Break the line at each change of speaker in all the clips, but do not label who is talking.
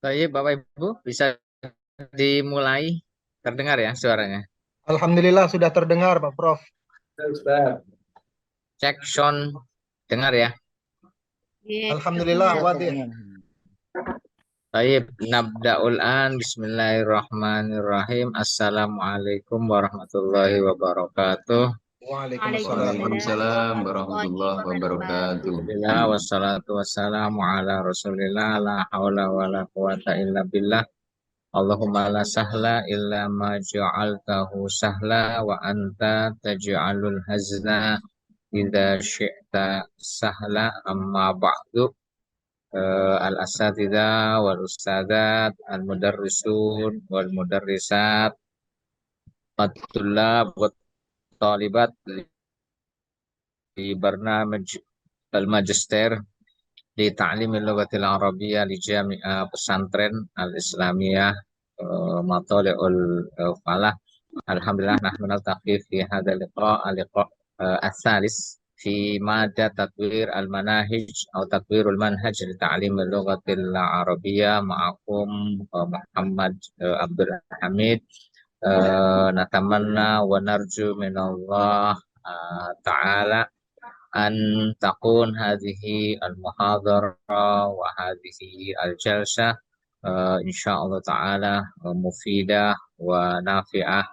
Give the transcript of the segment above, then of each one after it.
Baik, Bapak Ibu, bisa dimulai. Terdengar ya suaranya.
Alhamdulillah sudah terdengar, Pak Prof.
Ustaz. Cek sound, dengar ya.
Iya,
Alhamdulillah,
terdengar.
wadih.
Baik, nabda'ul an. Bismillahirrahmanirrahim. Assalamualaikum warahmatullahi wabarakatuh.
Waalaikumsalam.
Waalaikumsalam
Waalaikumsalam
warahmatullahi
warahmatullahi wabarakatuh.
wabarakatuh.
Alhamdulillah, wassalatu wassalamu ala rasulillah. La hawla wa la quwata illa billah. Allahumma la sahla illa ma ja'altahu sahla wa anta taj'alul hazna idza syi'ta sahla amma ba'du. Al-asatidzah wal ustadzat al-mudarrisun wal mudarrisat at-tullab wa talibat di barnamij al-magister di ta'lim al-lughatil arabiyyah di Jami'ah Pesantren Al-Islamiyah Mathali'ul Falah. Alhamdulillah nahnu naltaqi fi hadzal liqa ats-tsalis fi mada tatwir al-manahij atau tatwirul manhaj li ta'lim al-lughatil arabiyyah ma'akum Muhammad Abdul Hamid. Natamanna wa narju minallah ta'ala an takun hadhihi al-muhadharah wa hadhihi al-jalsah insyaallah ta'ala mufidah wa nafi'ah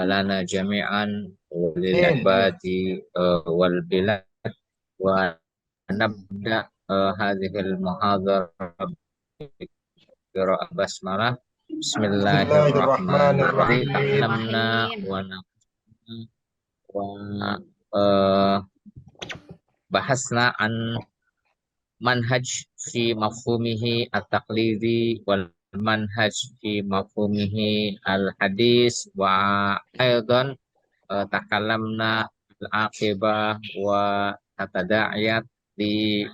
lana jami'an walil
Amin.
ibadi wal bilad wa nabda hadhihi al-muhadharah qira'ah basmalah. Bismillahirrahmanirrahim.
Bismillahirrahmanirrahim.
Ta'lamna
Bismillahirrahmanirrahim.
wa nafna wa eh, bahasna an manhaj fi mafhumihi at-taqlidi wal manhaj fi mafhumihi al-hadis wa aidan takallamna al-aqibah wa tatada'iyat di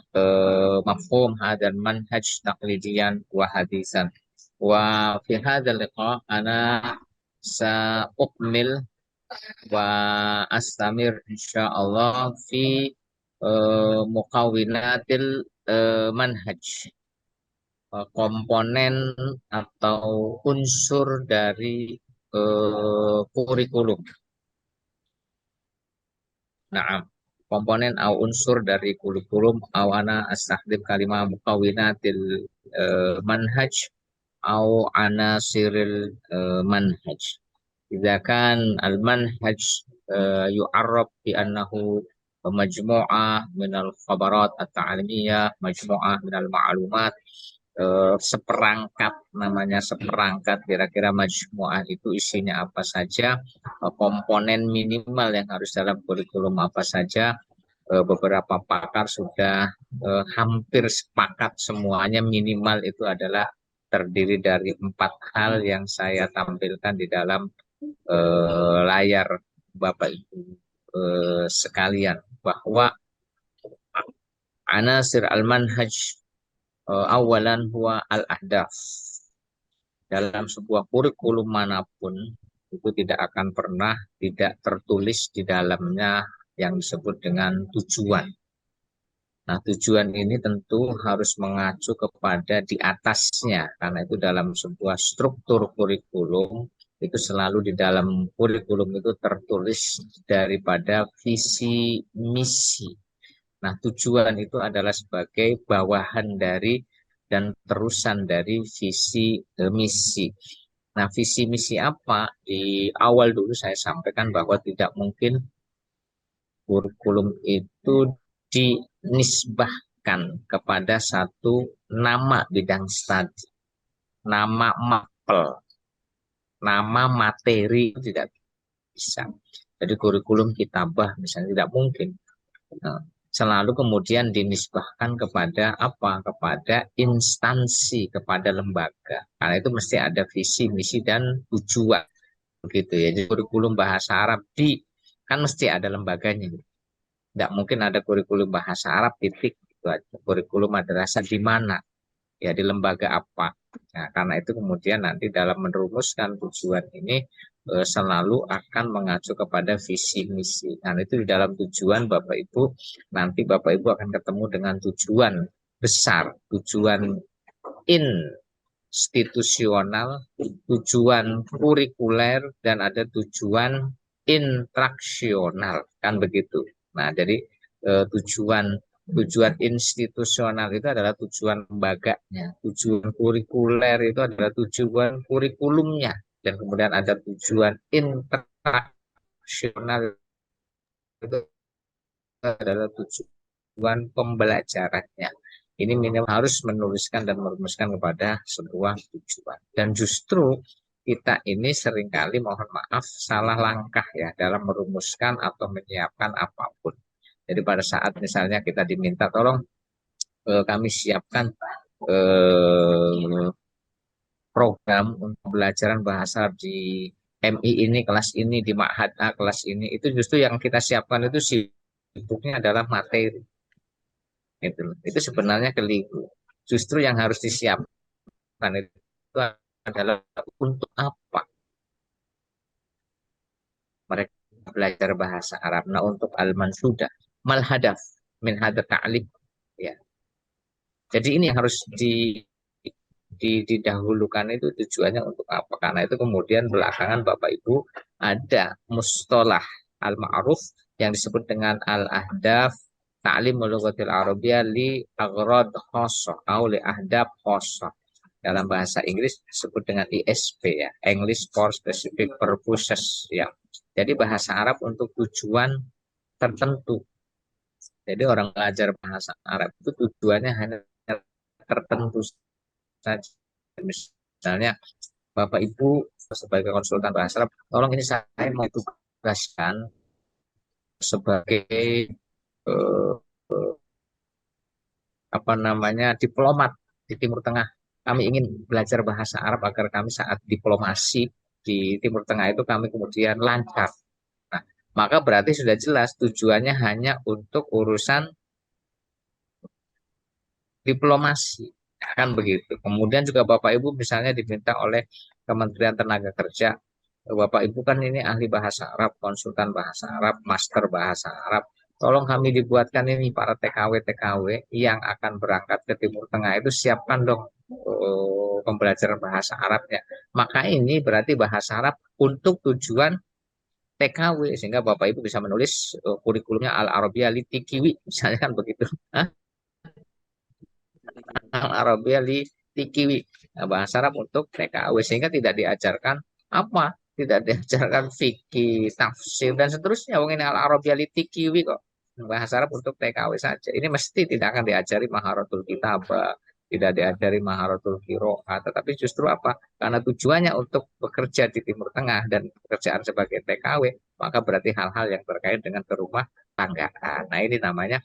mafhum hadzal manhaj taqlidiyan wa hadisan wa fi hadzal liqa ana sa ukmil wa astamir insyaallah fi mukawinatil manhaj. Komponen atau unsur dari kurikulum. Nah, komponen atau unsur dari kurikulum awana astahdim kalimah mukawinatil manhaj au anasiril manhaj. Idza kan al manhaj yu'arrab bi annahu majmu'ah minal khabarat at-ta'limiyah, majmu'ah minal ma'lumat, seperangkat, namanya seperangkat, kira-kira majmu'ah itu isinya apa saja, komponen minimal yang harus dalam kurikulum apa saja. Beberapa pakar sudah hampir sepakat semuanya minimal itu adalah terdiri dari 4 hal yang saya tampilkan di dalam layar Bapak Ibu sekalian, bahwa anasir al-manhaj awalan huwa al-ahdaf. Dalam sebuah kurikulum manapun itu tidak akan pernah tidak tertulis di dalamnya yang disebut dengan tujuan. Nah, tujuan ini tentu harus mengacu kepada di atasnya, karena itu dalam sebuah struktur kurikulum itu selalu di dalam kurikulum itu tertulis daripada visi misi. Nah, tujuan itu adalah sebagai bawahan dari dan terusan dari visi misi. Nah, visi misi apa? Di awal dulu saya sampaikan bahwa tidak mungkin kurikulum itu dinisbahkan kepada satu nama bidang studi, nama mapel, nama materi, itu tidak bisa. Jadi kurikulum kitabah misalnya tidak mungkin. Nah, selalu kemudian dinisbahkan kepada apa? Kepada instansi, kepada lembaga. Karena itu mesti ada visi, misi, dan tujuan. Begitu ya. Jadi kurikulum bahasa Arab kan mesti ada lembaganya. Tidak mungkin ada kurikulum bahasa Arab titik. Itu aja. Kurikulum madrasah di mana? Ya di lembaga apa? Nah, karena itu kemudian nanti dalam merumuskan tujuan ini selalu akan mengacu kepada visi misi. Nah, itu di dalam tujuan Bapak Ibu, nanti Bapak Ibu akan ketemu dengan tujuan besar, tujuan in institusional, tujuan kurikuler, dan ada tujuan intraksional, kan begitu. Nah, jadi tujuan institusional itu adalah tujuan lembaganya, tujuan kurikuler itu adalah tujuan kurikulumnya, dan kemudian ada tujuan intraksional itu adalah tujuan pembelajarannya. Ini minimal harus menuliskan dan merumuskan kepada sebuah tujuan. Dan justru kita ini seringkali mohon maaf salah langkah ya dalam merumuskan atau menyiapkan apapun. Jadi pada saat misalnya kita diminta tolong kami siapkan program untuk pembelajaran bahasa di MI ini, kelas ini, di Ma'had A, kelas ini, itu justru yang kita siapkan itu sibuknya adalah materi. Itu sebenarnya keliru. Justru yang harus disiapkan itu adalah untuk apa mereka belajar bahasa Arab. Nah, untuk al-mansudah, mal hadaf min hadha ta'lim, ya. Jadi ini yang harus didahulukan itu tujuannya untuk apa? Karena itu kemudian belakangan Bapak Ibu ada mustalah al-ma'ruf yang disebut dengan al-ahdaf ta'lim lughatil arabiyyah li aghrad khassah atau li ahdaf khassah. Dalam bahasa Inggris disebut dengan ISP ya, English for Specific Purposes ya. Jadi bahasa Arab untuk tujuan tertentu. Jadi orang belajar bahasa Arab itu tujuannya hanya tertentu saja. Misalnya Bapak Ibu sebagai konsultan bahasa Arab, tolong ini saya mau tugaskan sebagai eh, apa namanya diplomat di Timur Tengah. Kami ingin belajar bahasa Arab agar kami saat diplomasi di Timur Tengah itu kami kemudian lancar. Nah, maka berarti sudah jelas tujuannya hanya untuk urusan diplomasi, kan begitu. Kemudian juga Bapak Ibu misalnya diminta oleh Kementerian Tenaga Kerja, Bapak Ibu kan ini ahli bahasa Arab, konsultan bahasa Arab, master bahasa Arab. Tolong kami dibuatkan ini para TKW-TKW yang akan berangkat ke Timur Tengah itu siapkan dong pembelajaran bahasa Arabnya. Maka ini berarti bahasa Arab untuk tujuan TKW sehingga Bapak Ibu bisa menulis kurikulumnya Al-Arabiya li Tikiwi misalnya kan begitu. Al-Arabiya li Tikiwi. Nah, bahasa Arab untuk TKW sehingga tidak diajarkan apa? Tidak diajarkan fikih, tafsir dan seterusnya. Wong ini Al-Arabiya li Tikiwi kok. Bahasa Arab untuk TKW saja. Ini mesti tidak akan diajari Maharatul Kitabah, tidak diajari Maharatul Qiraah, tetapi justru apa? Karena tujuannya untuk bekerja di Timur Tengah dan pekerjaan sebagai TKW, maka berarti hal-hal yang terkait dengan kerumah tanggaan. Nah, ini namanya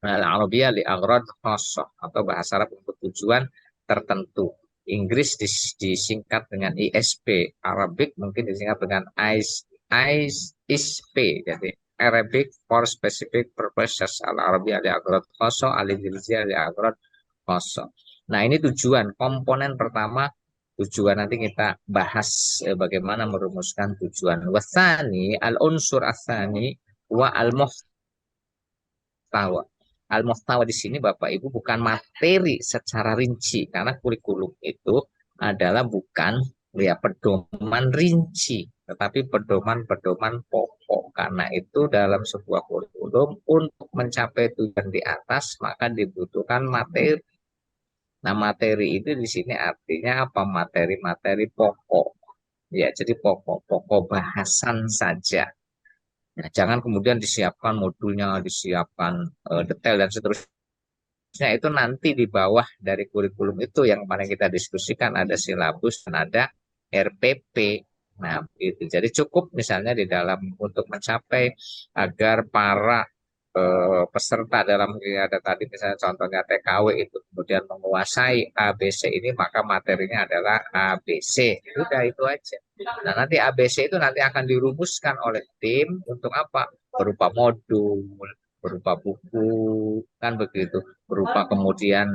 Al-Arabiyah li aghrad khassah atau bahasa Arab untuk tujuan tertentu. Inggris disingkat dengan ISP, Arabic mungkin disingkat dengan ISP. Jadi Arabic for Specific Purposes, Al-Arabiyah li aghrad khassah, Al-Inggrisiyah li aghrad khassah. Nah, ini tujuan. Komponen pertama tujuan nanti kita bahas bagaimana merumuskan tujuan. Wasani al-unsur asani wa al-muhtawa. Al-muhtawa di sini Bapak Ibu bukan materi secara rinci karena kurikulum itu adalah bukan ya pedoman rinci tetapi pedoman-pedoman pokok. Karena itu dalam sebuah kurikulum untuk mencapai tujuan di atas maka dibutuhkan materi. Nah, materi itu di sini artinya apa? Materi-materi pokok. Ya, jadi pokok-pokok bahasan saja. Nah, jangan kemudian disiapkan modulnya, disiapkan detail dan seterusnya. Itu nanti di bawah dari kurikulum itu yang kemarin kita diskusikan ada silabus dan ada RPP. Nah, itu. Jadi cukup misalnya di dalam untuk mencapai agar para peserta dalam ada tadi misalnya contohnya TKW itu kemudian menguasai ABC ini maka materinya adalah ABC. Udah itu aja. Nah, nanti ABC itu nanti akan dirumuskan oleh tim untuk apa? Berupa modul, berupa buku, kan begitu. Berupa kemudian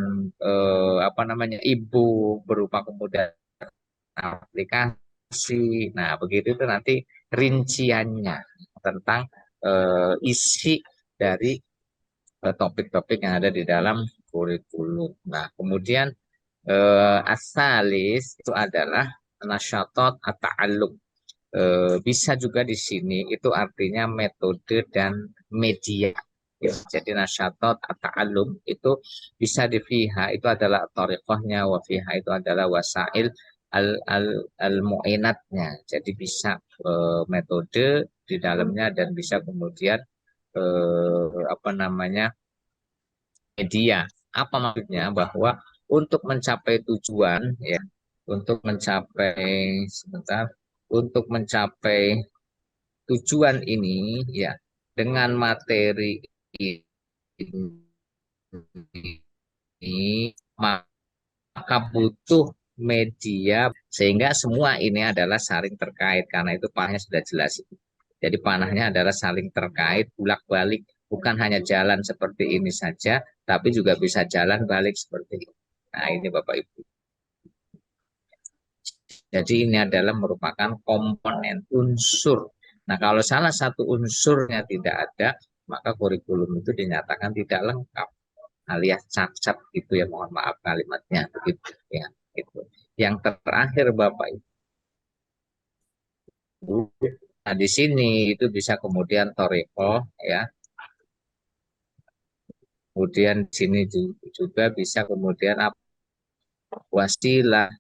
apa namanya? Ibu, berupa kemudian aplikasi. Nah, begitu itu nanti rinciannya tentang isi dari topik-topik yang ada di dalam kurikulum. Nah, kemudian Asalis itu adalah nasyatot at-ta'allum. Bisa juga di sini itu artinya metode dan media. Ya, jadi nasyatot at-ta'allum itu bisa di fiha itu adalah thariqahnya, wa fiha itu adalah wasail al mu'inatnya. Jadi bisa metode di dalamnya dan bisa kemudian apa namanya media. Apa maksudnya? Bahwa untuk mencapai tujuan ya, untuk mencapai sebentar, untuk mencapai tujuan ini ya dengan materi ini maka butuh media sehingga semua ini adalah saling terkait karena itu panahnya sudah jelas. Jadi panahnya adalah saling terkait bolak-balik bukan hanya jalan seperti ini saja tapi juga bisa jalan balik seperti ini. Nah, ini Bapak Ibu. Jadi ini adalah merupakan komponen unsur. Nah, kalau salah satu unsurnya tidak ada, maka kurikulum itu dinyatakan tidak lengkap alias cacat gitu ya, mohon maaf kalimatnya begitu ya gitu. Yang terakhir Bapak Ibu, nah di sini itu bisa kemudian toriko ya, kemudian di sini juga bisa kemudian apa, wasilah,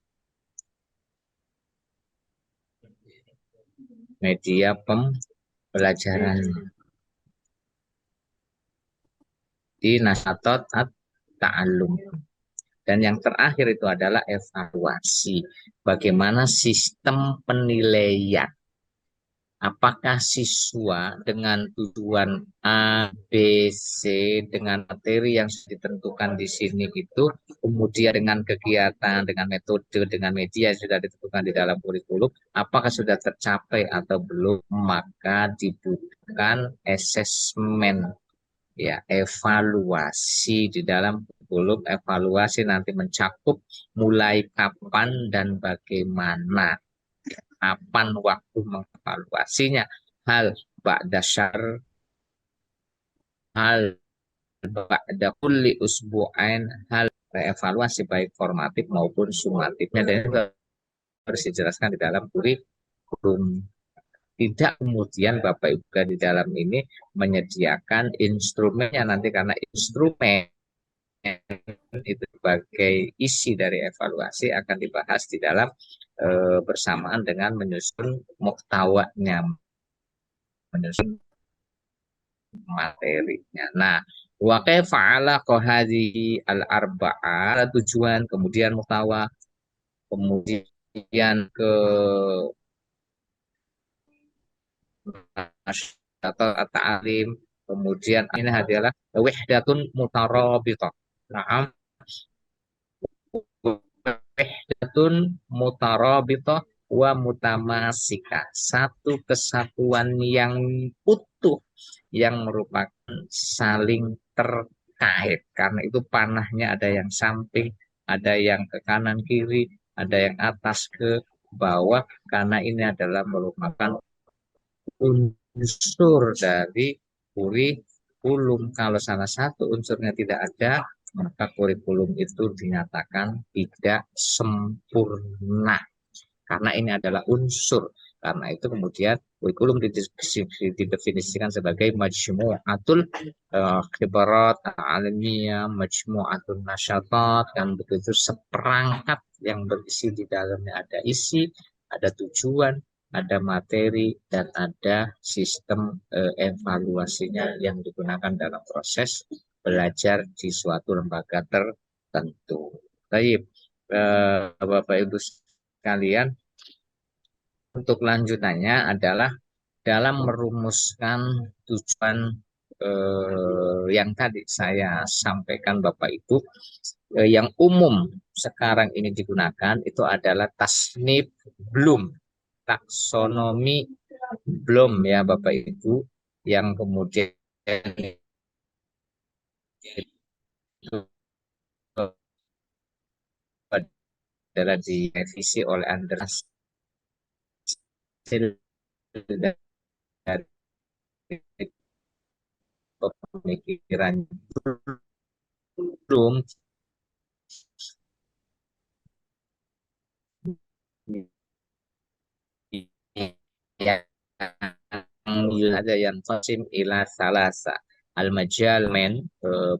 media pembelajaran di nasatot at ta'alum. Dan yang terakhir itu adalah evaluasi. Bagaimana sistem penilaian? Apakah siswa dengan tujuan A, B, C, dengan materi yang ditentukan di sini itu, kemudian dengan kegiatan, dengan metode, dengan media yang sudah ditentukan di dalam kurikulum, apakah sudah tercapai atau belum? Maka dibutuhkan asesmen, ya, evaluasi di dalam kurikulum. Evaluasi nanti mencakup mulai kapan dan bagaimana, kapan waktu mengevaluasinya, hal ba'da syar, hal ba'da kulli usbu'ain, hal evaluasi baik formatif maupun sumatifnya, dan itu harus dijelaskan di dalam kurikulum. Tidak kemudian Bapak Ibu di dalam ini menyediakan instrumennya nanti, karena instrumen itu sebagai isi dari evaluasi akan dibahas di dalam bersamaan dengan menyusun muhtawanya, menyusun materinya. Nah, wa kaifa ala qahadi al-arba'ah, tujuan, kemudian muhtawa, kemudian ke atau ta'alim, kemudian ini adalah wahdatun mutarabithah. Nah, wahdatun mutarabithah wa mutamasika, satu kesatuan yang utuh yang merupakan saling terkait. Karena itu panahnya ada yang samping, ada yang ke kanan kiri, ada yang atas ke bawah, karena ini adalah merupakan unsur dari kurikulum. Kalau salah satu unsurnya tidak ada, maka kurikulum itu dinyatakan tidak sempurna. Karena ini adalah unsur. Karena itu kemudian kurikulum didefinisikan sebagai majmu'atul khibarat alamiah, majmu'atul nasyatat, kan begitu, seperangkat yang berisi di dalamnya ada isi, ada tujuan, ada materi, dan ada sistem evaluasinya yang digunakan dalam proses belajar di suatu lembaga tertentu. Baik, Bapak Ibu sekalian, untuk lanjutannya adalah dalam merumuskan tujuan yang tadi saya sampaikan Bapak Ibu, yang umum sekarang ini digunakan itu adalah tasnif belum, taksonomi belum ya Bapak Ibu, yang kemudian itu adalah direvisi oleh Andreas dari pemikiran belum yang ada yang fasim ila salasa al-majal men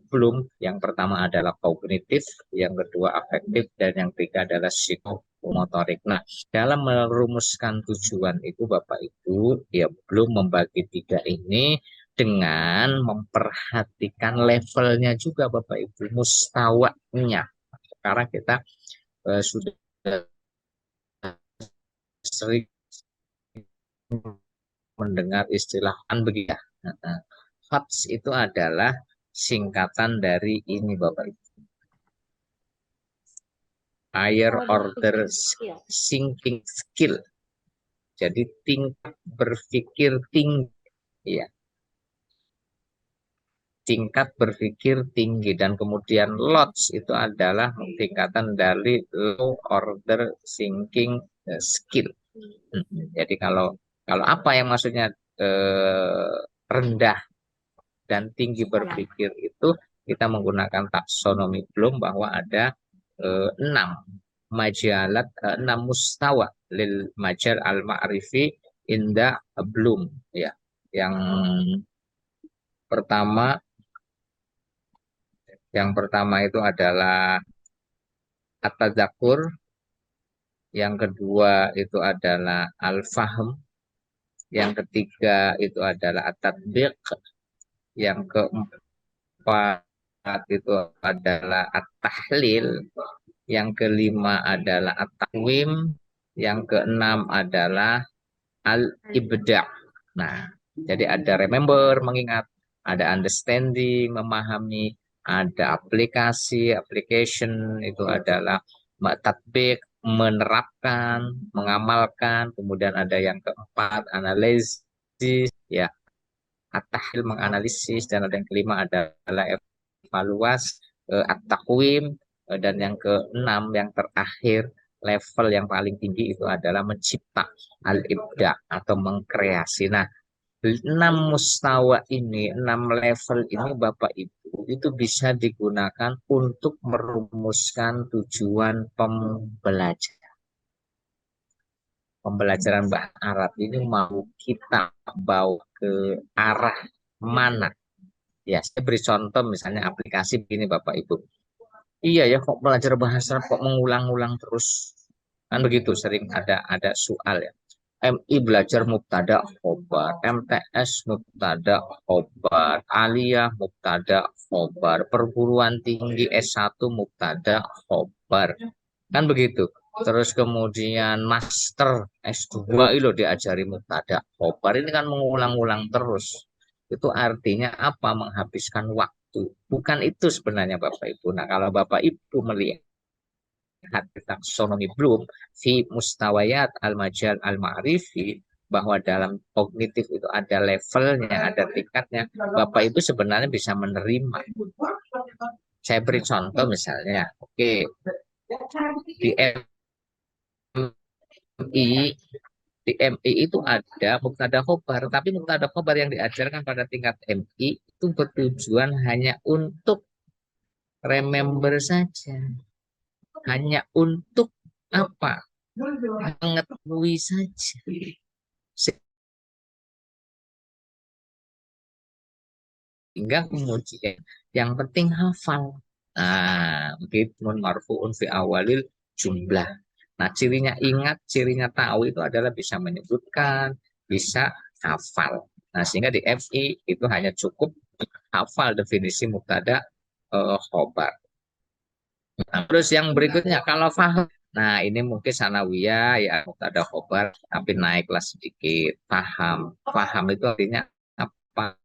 belum yang pertama adalah kognitif, yang kedua afektif, dan yang ketiga adalah psikomotorik. Nah, dalam merumuskan tujuan itu Bapak Ibu ya belum membagi tiga ini dengan memperhatikan levelnya juga Bapak Ibu, mustawanya. Sekarang kita sudah sering mendengar istilah kan begitu. HOTS itu adalah singkatan dari ini Bapak Ibu. Higher Order Thinking Skill. Jadi tingkat berpikir tinggi. Ya. Tingkat berpikir tinggi. Dan kemudian LOTS itu adalah tingkatan dari Low Order Thinking Skill. Jadi kalau apa yang maksudnya rendah dan tinggi berpikir itu kita menggunakan taksonomi Bloom bahwa ada 6 mustawa lil majal al ma'rifi inda Bloom ya. Yang pertama itu adalah at-tadzakur, yang kedua itu adalah al-fahm, yang ketiga itu adalah at-tatbiq, yang keempat itu adalah at-tahlil, yang kelima adalah at-takwim, yang keenam adalah al-ibda'. Nah, jadi ada remember, mengingat, ada understanding, memahami, ada application, itu adalah tatbik, menerapkan, mengamalkan, kemudian ada yang keempat, analisis, ya, at-tahlil, menganalisis, dan ada yang kelima adalah evaluasi, at-takwim, dan yang keenam, yang terakhir, level yang paling tinggi itu adalah mencipta, al-ibda, atau mengkreasi. Nah, 6 mustawa ini, 6 level ini Bapak Ibu, itu bisa digunakan untuk merumuskan tujuan pembelajaran. Pembelajaran bahasa Arab ini mau kita bawa ke arah mana? Ya, saya beri contoh misalnya aplikasi begini Bapak Ibu. Iya ya, kok belajar bahasa Arab kok mengulang-ulang terus? Kan begitu, sering ada soal ya. MI belajar mubtada khobar, MTS mubtada khobar, aliyah mubtada khobar, perguruan tinggi S1 mubtada khobar. Kan begitu. Terus kemudian master S2 itu diajari mubtada khobar. Ini kan mengulang-ulang terus. Itu artinya apa? Menghabiskan waktu. Bukan itu sebenarnya Bapak Ibu. Nah, kalau Bapak Ibu melihat taksonomi Bloom fi mustawayat al-majal al-ma'rifi, bahwa dalam kognitif itu ada levelnya, ada tingkatnya, Bapak Ibu sebenarnya bisa menerima. Saya beri contoh misalnya, oke, di MI itu ada mubtada khobar, tapi mubtada khobar yang diajarkan pada tingkat MI itu bertujuan hanya untuk remember saja, hanya untuk apa? Mengetahui saja. Sehingga kemudian yang penting hafal. Nah, begitu marfu'un fi awalil jumlah. Nah, cirinya ingat, cirinya tahu itu adalah bisa menyebutkan, bisa hafal. Nah, sehingga di FI itu hanya cukup hafal definisi mubtada khobar. Nah, terus yang berikutnya kalau paham, nah ini mungkin sanawiyah ya mubtada khobar tapi naiklah sedikit. Paham, paham itu artinya apa?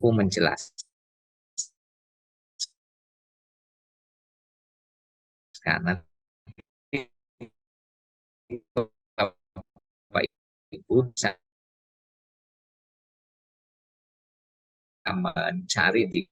Mampu menjelaskan nanti Bapak Ibu bisa mencari di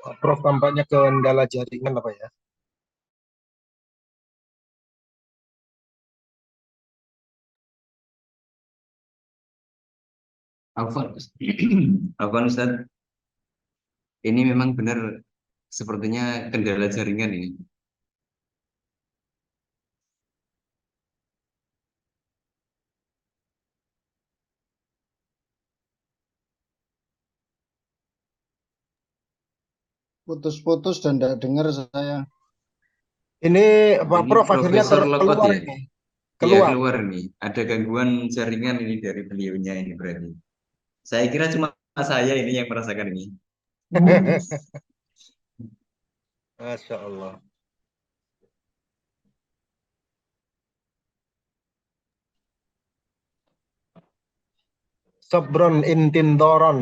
Pak Prof tampaknya kendala jaringan apa ya?
Afwan, Afwan Ustaz, ini memang benar sepertinya kendala jaringan ini.
Putus-putus dan tidak dengar saya.
Ini Pak
Ini
Prof akhirnya
Profesor Lokot
keluar
ya?
ini.
Iya,
Keluar.
keluar nih. Ada gangguan jaringan ini dari beliaunya ini berarti. Saya kira cuma saya ini yang merasakan ini.
Masya Allah. Sabron intindoron.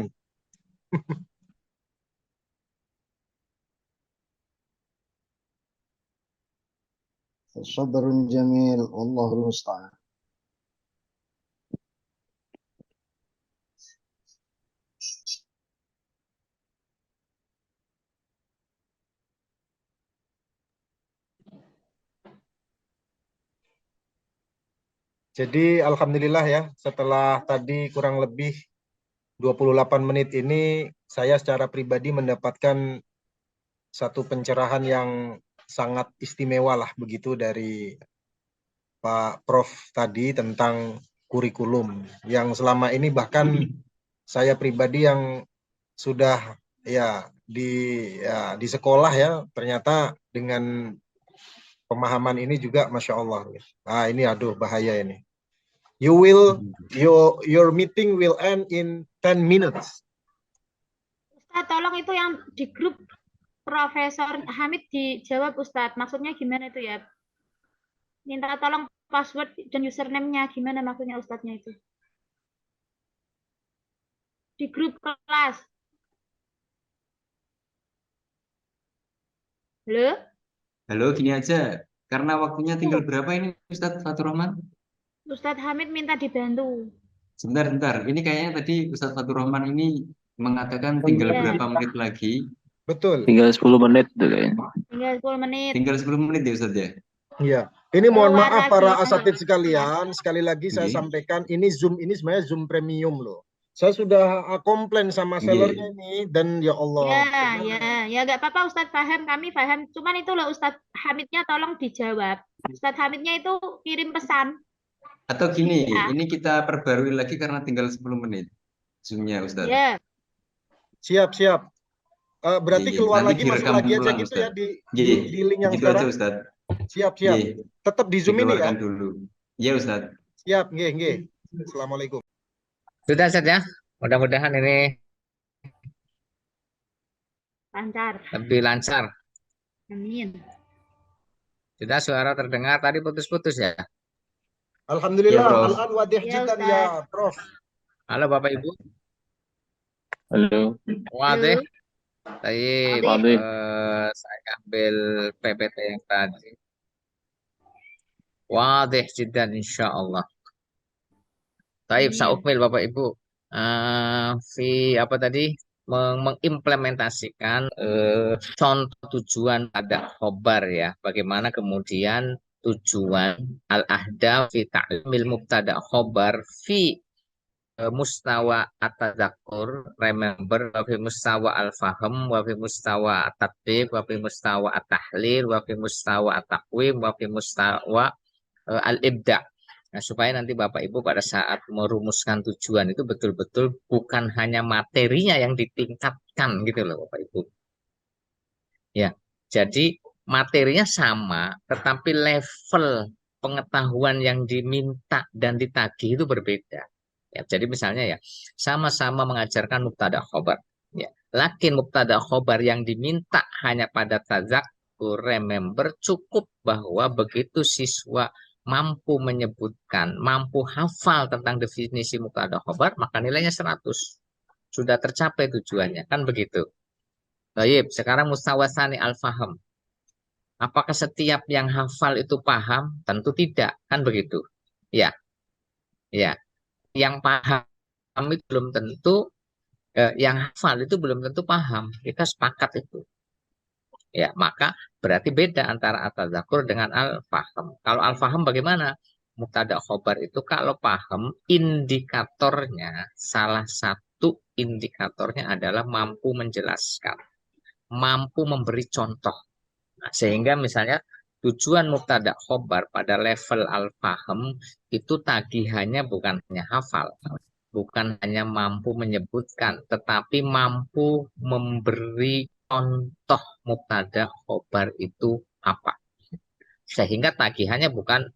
Sabrun jamil, Allahul musta'an.
Jadi alhamdulillah ya, setelah tadi kurang lebih 28 menit ini saya secara pribadi mendapatkan satu pencerahan yang sangat istimewa lah begitu dari Pak Prof tadi tentang kurikulum yang selama ini bahkan saya pribadi yang sudah di sekolah ya ternyata dengan pemahaman ini juga Masya Allah. Nah ini aduh bahaya ini. Your meeting will end in 10 minutes.
Ustadz, tolong itu yang di grup Profesor Hamid dijawab Ustadz. Maksudnya gimana itu ya? Minta tolong password dan username-nya gimana maksudnya Ustadznya itu? Di grup kelas. Halo?
Halo, gini aja. Karena waktunya tinggal berapa ini Ustadz Fatur Rahman?
Ustadz Hamid minta dibantu.
Sebentar. Ini kayaknya tadi Ustadz Fatur Rahman ini mengatakan tinggal
Iya.
berapa menit lagi.
Betul.
Tinggal 10 menit tuh kayaknya.
Tinggal 10 menit.
Tinggal 10 menit ya Ustadz ya?
Iya. Ini mohon
Keluar
maaf
lagi.
para asatid sekalian. Sekali lagi saya
Iya.
sampaikan ini Zoom ini sebenarnya Zoom premium loh. Saya sudah komplain sama
Iya.
sellernya ini dan ya Allah.
Ya nggak apa-apa Ustadz paham, kami paham. Cuman itu loh Ustadz Hamidnya tolong dijawab. Ustadz Hamidnya itu kirim pesan.
Atau gini,
Ya.
ini kita perbarui lagi karena tinggal 10 menit. Zoom-nya Ustadz.
Ya,
Siap. Berarti
Iya,
keluar
nanti
lagi masuk
direkam
lagi aja
ulang,
gitu ya
Ustadz.
di
Iya,
link yang
gitu
sekarang.
aja Ustadz.
Siap.
Iya,
Tetap di Zoom ini ya.
dikeluarkan dulu. Iya Ustadz.
Siap, nggih. Assalamualaikum.
Sudah Ustaz ya. Mudah-mudahan ini
lancar.
lebih lancar.
Amin.
Sudah suara terdengar tadi putus-putus ya.
Alhamdulillah.
Ya, Prof.
Al-an wadih
Ya,
jiddan
Ustaz.
ya Prof.
Halo Bapak Ibu.
Halo.
Wadih. Baik,
Wadih.
saya ambil PPT yang tadi. Wadih jiddan insyaallah. Baik,
Amin.
saukmil Bapak Ibu. Apa tadi? Mengimplementasikan contoh tujuan pada khobar ya. Bagaimana kemudian tujuan al-ahdaf fi ta'limil mubtada khobar fi mustawa at-tadzakur, remember, wa fi mustawa al-fahm, wa fi mustawa at-tatbiq, wa fi mustawa at-tahlil, wa fi mustawa at-taqwim, wa fi mustawa al-ibda. Nah, supaya nanti Bapak Ibu pada saat merumuskan tujuan itu betul-betul bukan hanya materinya yang ditingkatkan gitu loh Bapak Ibu. Ya, jadi materinya sama, tetapi level pengetahuan yang diminta dan ditagih itu berbeda. Ya, jadi misalnya ya, sama-sama mengajarkan mubtada khobar. Ya, lakin mubtada khobar yang diminta hanya pada tazakkur, remember, cukup bahwa begitu siswa mampu menyebutkan, mampu hafal tentang definisi mubtada khobar, maka nilainya 100. Sudah tercapai tujuannya, kan begitu. Baik, sekarang mustawasani al-faham. Apakah setiap yang hafal itu paham? Tentu tidak, kan begitu. Ya, ya. Yang paham itu belum tentu Yang hafal itu belum tentu paham. Kita sepakat itu. Ya, maka berarti beda antara at-tadzakur dengan al-faham. Kalau al-faham bagaimana? Mubtada khobar itu kalau paham, indikatornya, salah satu indikatornya adalah mampu menjelaskan, mampu memberi contoh. Nah, sehingga misalnya tujuan mubtada khobar pada level al-faham itu tagihannya bukan hanya hafal, bukan hanya mampu menyebutkan, tetapi mampu memberi contoh mubtada khobar itu apa. Sehingga tagihannya bukan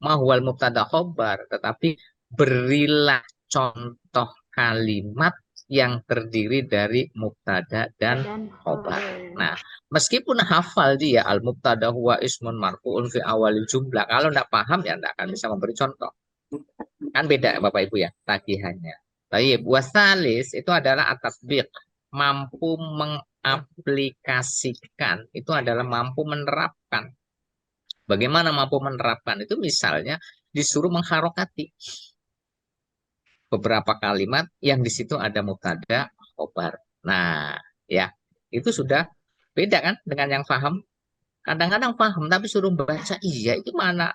mahwal mubtada khobar, tetapi berilah contoh kalimat yang terdiri dari mubtada dan
Dan
khobar.
khobar.
Nah, meskipun hafal dia al mubtada huwa ismun marfu'un fi awalil jumlah, kalau tidak paham ya tidak akan bisa memberi contoh. Kan beda Bapak Ibu ya tagihannya. Baik, wasalis itu adalah at-tatbiq, mampu mengaplikasikan, itu adalah mampu menerapkan. Bagaimana mampu menerapkan itu misalnya disuruh mengharokati beberapa kalimat yang di situ ada mubtada khobar. Nah, ya, itu sudah beda kan dengan yang paham. Kadang-kadang paham tapi suruh baca, iya itu mana?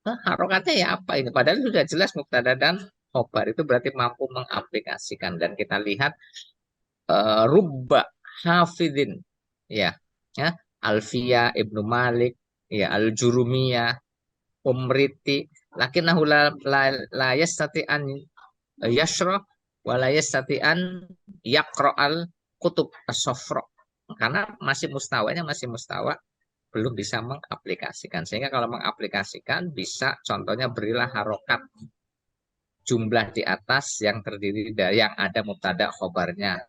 Harokatnya ya apa ini? Padahal sudah jelas mubtada dan khobar itu berarti mampu mengaplikasikan dan kita lihat rubba hafidin ya, ya Alfiya Ibnu Malik ya Al-Jurumiyah Umriti lakinnahu la yastati'an yashrah wa la yastati'an yaqra'al kutub as-safra. Karena masih mustawanya masih mustawa belum bisa mengaplikasikan. Sehingga kalau mengaplikasikan bisa contohnya berilah harokat jumlah di atas yang terdiri dari yang ada mubtada khobarnya.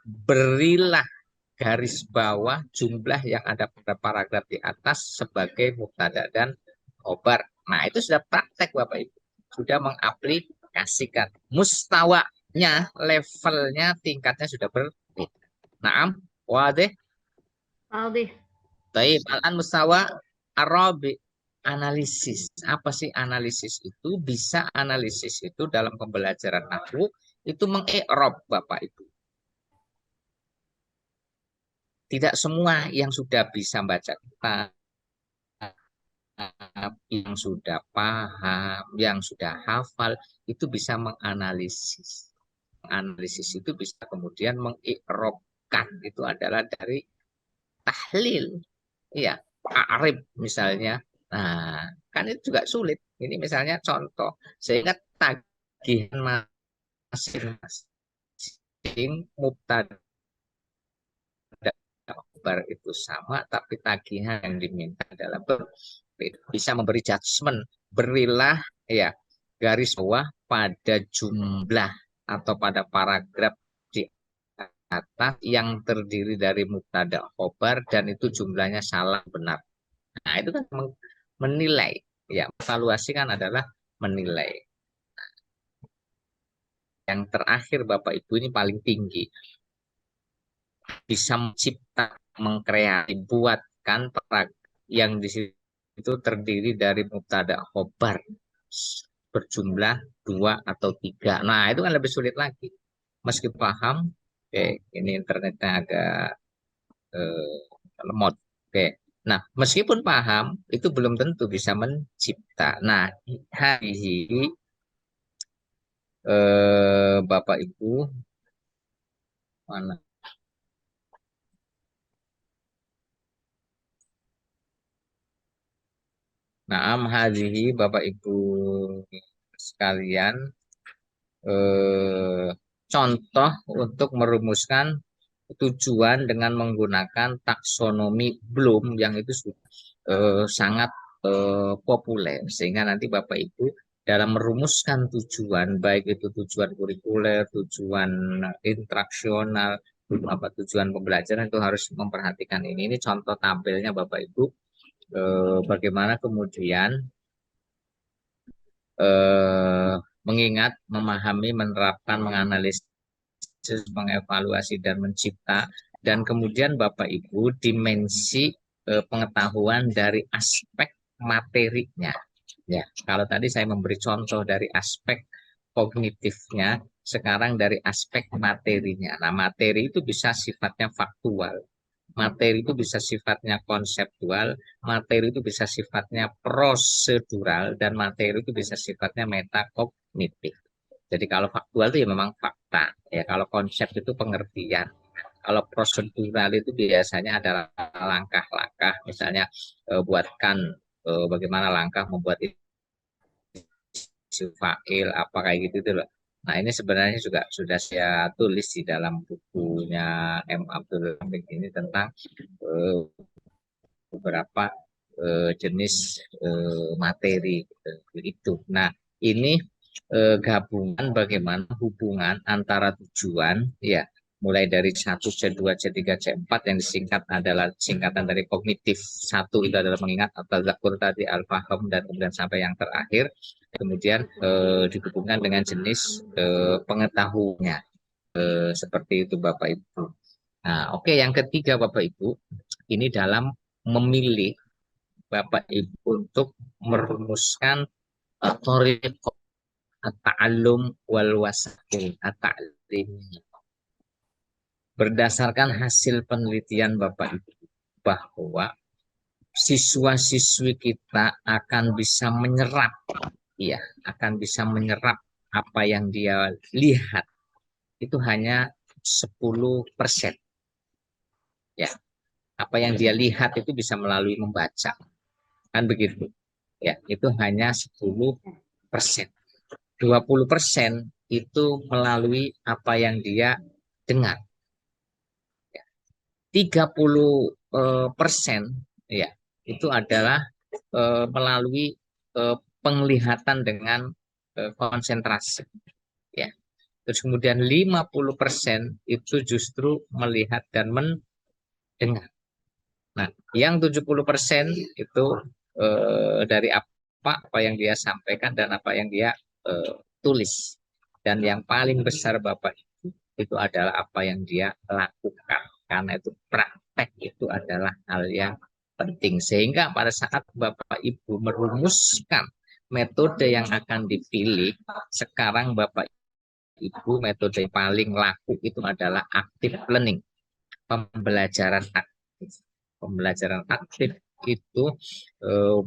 Berilah garis bawah jumlah yang ada pada paragraf di atas sebagai mubtada dan khobar. Nah, itu sudah praktek Bapak Ibu. Sudah mengaplikasikan. Mustawanya, levelnya, tingkatnya sudah berbeda. Naam, wadih.
Aldi.
Baik, al-an mustawa arabi analisis. Apa sih analisis itu? Bisa analisis itu dalam pembelajaran nahwu itu mengi'rab Bapak Ibu. Tidak semua yang sudah bisa baca kitab, yang sudah paham, yang sudah hafal, itu bisa menganalisis. Menganalisis itu bisa kemudian mengi'rabkan. Itu adalah dari tahlil. Iya, arif misalnya. Nah, kan itu juga sulit. Ini misalnya contoh. Sehingga tagihan masing-masing mubtada khobar itu sama, tapi tagihan yang diminta adalah bisa memberi judgement. Berilah ya garis bawah pada jumlah atau pada paragraf di atas yang terdiri dari mubtada khobar dan itu jumlahnya salah benar. Nah, itu kan menilai. Ya, evaluasi kan adalah menilai. Yang terakhir Bapak Ibu ini paling tinggi. Bisa mencipta, mengkreasi, buatkan yang di situ terdiri dari mubtada khobar berjumlah 2 atau 3. Nah, itu kan lebih sulit lagi. Meski paham, oke, ini internetnya agak lemot. Oke. Nah, meskipun paham, itu belum tentu bisa mencipta. Nah, hari ini Bapak Ibu mana? Naam hadhihi Bapak Ibu sekalian contoh untuk merumuskan tujuan dengan menggunakan taksonomi Bloom yang itu sangat populer sehingga nanti Bapak Ibu dalam merumuskan tujuan baik itu tujuan kurikuler, tujuan instruksional, apa tujuan pembelajaran itu harus memperhatikan ini. Ini contoh tampilnya Bapak Ibu bagaimana kemudian mengingat, memahami, menerapkan, menganalisis, mengevaluasi dan mencipta dan kemudian Bapak Ibu dimensi pengetahuan dari aspek materinya. Ya, kalau tadi saya memberi contoh dari aspek kognitifnya, sekarang dari aspek materinya. Nah, materi itu bisa sifatnya faktual, materi itu bisa sifatnya konseptual, materi itu bisa sifatnya prosedural, dan materi itu bisa sifatnya metakognitif. Jadi kalau faktual itu ya memang fakta, ya kalau konsep itu pengertian. Kalau prosedural itu biasanya adalah langkah-langkah, misalnya buatkan bagaimana langkah membuat isim fa'il apa kayak gitu itu loh. Nah, ini sebenarnya juga sudah saya tulis di dalam bukunya M. Abdul Hamid ini tentang eh, beberapa jenis materi itu. Nah, ini gabungan bagaimana hubungan antara tujuan, ya, mulai dari 1 C2 C3 C4 yang disingkat adalah singkatan dari kognitif. Satu itu adalah mengingat, atau zakur tadi, al-faham, dan kemudian sampai yang terakhir. Kemudian dihubungkan dengan jenis pengetahuannya. Seperti itu Bapak Ibu. Nah, oke, yang ketiga Bapak Ibu, ini dalam memilih Bapak Ibu untuk merumuskan thoriqah at-ta'allum wal wasail at-ta'lim. Berdasarkan hasil penelitian Bapak Ibu bahwa siswa-siswi kita akan bisa menyerap, ya, akan bisa menyerap apa yang dia lihat itu hanya 10%. Ya, apa yang dia lihat itu bisa melalui membaca. Kan begitu. Ya, itu hanya 10%. 20% itu melalui apa yang dia dengar. 30% ya, itu adalah melalui penglihatan dengan konsentrasi. Ya. Terus kemudian 50% itu justru melihat dan mendengar. Nah, yang 70% itu dari apa yang dia sampaikan dan apa yang dia tulis. Dan yang paling besar Bapak itu adalah apa yang dia lakukan. Karena itu praktek itu adalah hal yang penting. Sehingga pada saat Bapak Ibu merumuskan metode yang akan dipilih, sekarang Bapak Ibu metode yang paling laku itu adalah active learning, pembelajaran aktif. Pembelajaran aktif itu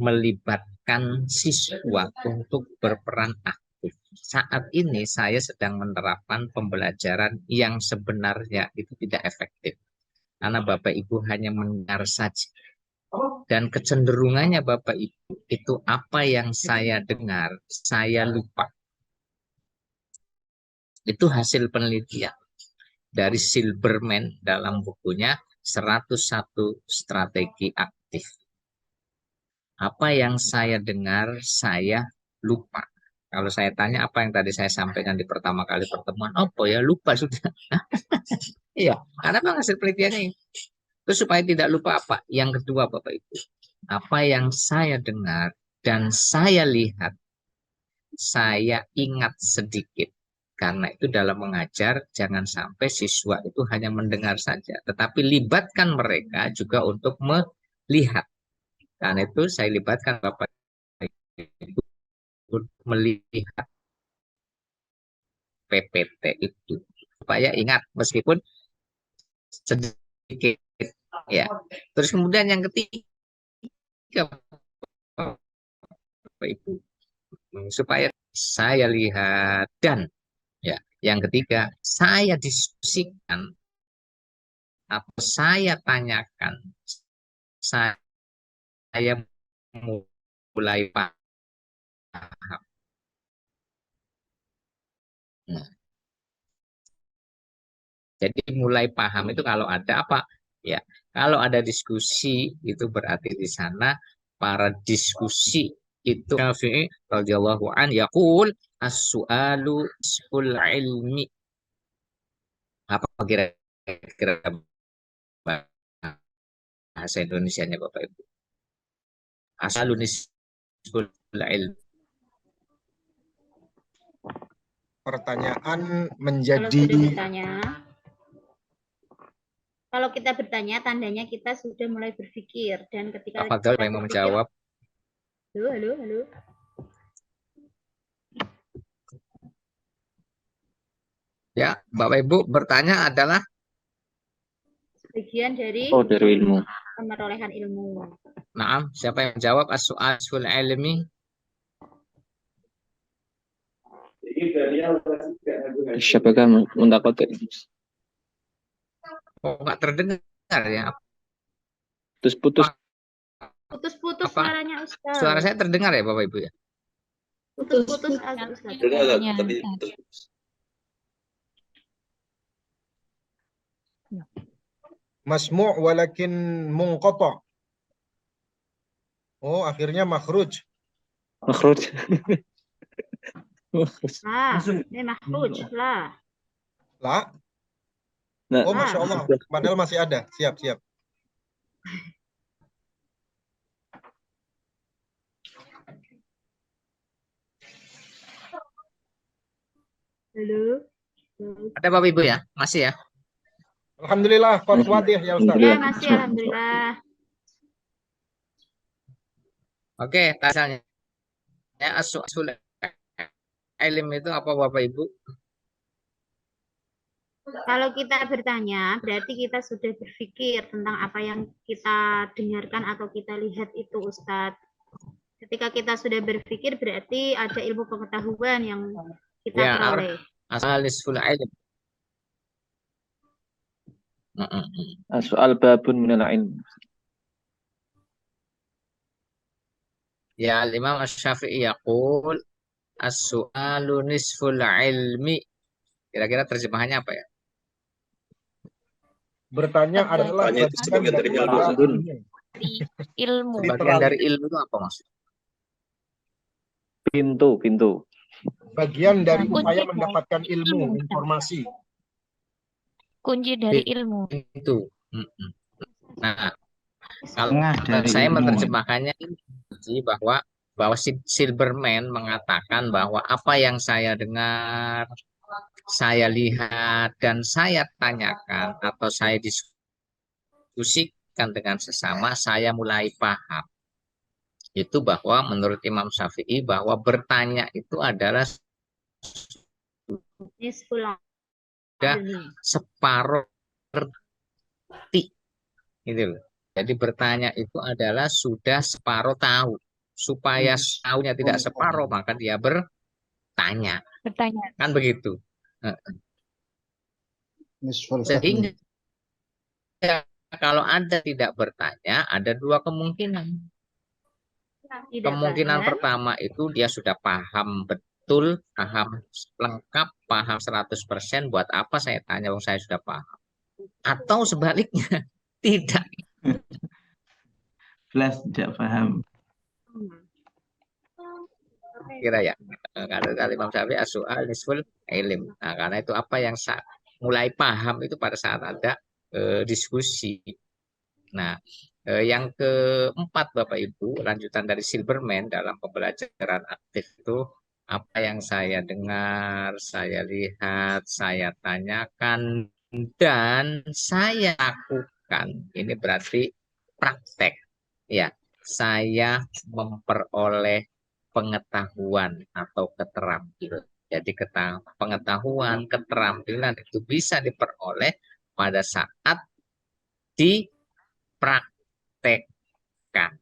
melibatkan siswa untuk berperan aktif. Saat ini saya sedang menerapkan pembelajaran yang sebenarnya itu tidak efektif. Karena Bapak Ibu hanya mendengar saja. Dan kecenderungannya Bapak Ibu itu apa yang saya dengar, saya lupa. Itu hasil penelitian dari Silberman dalam bukunya 101 Strategi Aktif. Apa yang saya dengar, saya lupa. Kalau saya tanya apa yang tadi saya sampaikan di pertama kali pertemuan, apa ya, lupa sudah. Iya, karena memang hasil penelitiannya ini. Terus supaya tidak lupa apa? Yang kedua Bapak Ibu, apa yang saya dengar dan saya lihat, saya ingat sedikit. Karena itu dalam mengajar, jangan sampai siswa itu hanya mendengar saja, tetapi libatkan mereka juga untuk melihat. Karena itu saya libatkan Bapak Ibu melihat PPT itu. Supaya ingat, meskipun sedikit. Ya. Terus kemudian yang ketiga, Bapak Ibu, supaya saya lihat, dan ya, yang ketiga, saya diskusikan atau saya tanyakan, saya mulai paham. Nah, jadi mulai paham itu kalau ada apa? Ya, kalau ada diskusi itu berarti di sana para diskusi itu Syafi'i radhiyallahu an yaqul as-su'alu nisful ilmi. Apa kira-kira bahasa Indonesianya Bapak Ibu? As-su'alu nisful ilmi.
Pertanyaan
Kalau
menjadi
sudah bertanya, kalau kita bertanya, tandanya kita sudah mulai berpikir. Dan ketika
Pak Fadl
kita
yang mau
berpikir,
menjawab.
halo.
Ya, Bapak Ibu bertanya adalah
Bagian dari
Oh, dari ilmu.
pemerolehan ilmu.
Naam, siapa yang jawab as-su'al sul ilmi?
Siapa kan mendapatkan
Oh, nggak terdengar ya.
putus-putus?
Putus-putus
Apa?
suaranya Ustaz.
Suara saya terdengar ya Bapak Ibu ya?
Putus-putus agak Ustaz.
Masmu' walakin munqata. Oh, akhirnya makhruj.
Makhraj.
Lah, ini mahfuj lah.
La.
Nah,
Oh, Masya Allah. Padahal masih ada. Siap, siap.
Halo.
Ada Bapak Ibu ya? Masih ya?
Alhamdulillah, qad wadih ya Ustaz.
Ya, masih alhamdulillah.
Oke, tasalnya. Ya, as-su'al ilm itu apa Bapak Ibu?
Kalau kita bertanya, berarti kita sudah berpikir tentang apa yang kita dengarkan atau kita lihat itu, Ustadz. Ketika kita sudah berpikir, berarti ada ilmu pengetahuan yang kita
Ya,
peroleh.
asal nisful ilm.
soal babun minal ilm.
Ya, Imam Asy-Syafi'i yaqul as-su'alu nisful ilmi. Kira-kira terjemahannya apa ya?
Bertanya adalah
Bertanya itu sebagian dari ilmu.
Ilmu.
Bagian dari ilmu itu apa maksudnya?
Pintu.
Bagian dari
Kunci
upaya
dari
mendapatkan ilmu, informasi.
Kunci dari ilmu.
Itu. Nah, kalau
dari
saya
ilmu.
menerjemahkannya ini bahwa Silberman mengatakan bahwa apa yang saya dengar, saya lihat dan saya tanyakan atau saya diskusikan dengan sesama, saya mulai paham. Itu bahwa menurut Imam Syafi'i bahwa bertanya itu adalah sudah separuh ngerti, gitu loh. Jadi bertanya itu adalah sudah separuh tahu. Supaya tahunya tidak separuh, maka dia bertanya. Kan begitu. Sehingga kalau Anda tidak bertanya, ada dua kemungkinan. Kemungkinan pertama itu dia sudah paham betul, paham lengkap, paham 100%, buat apa saya tanya, saya sudah paham. Atau sebaliknya, tidak.
Jelas tidak paham.
Kira ya. Karena Imam Syafi'i as-su'al nisful ilm. Nah, karena itu apa yang mulai paham itu pada saat ada diskusi. Nah, yang keempat Bapak Ibu, lanjutan dari Silberman dalam pembelajaran aktif itu, apa yang saya dengar, saya lihat, saya tanyakan, dan saya lakukan. Ini berarti praktek. Ya, saya memperoleh pengetahuan atau keterampilan. Jadi pengetahuan, keterampilan itu bisa diperoleh pada saat dipraktekkan.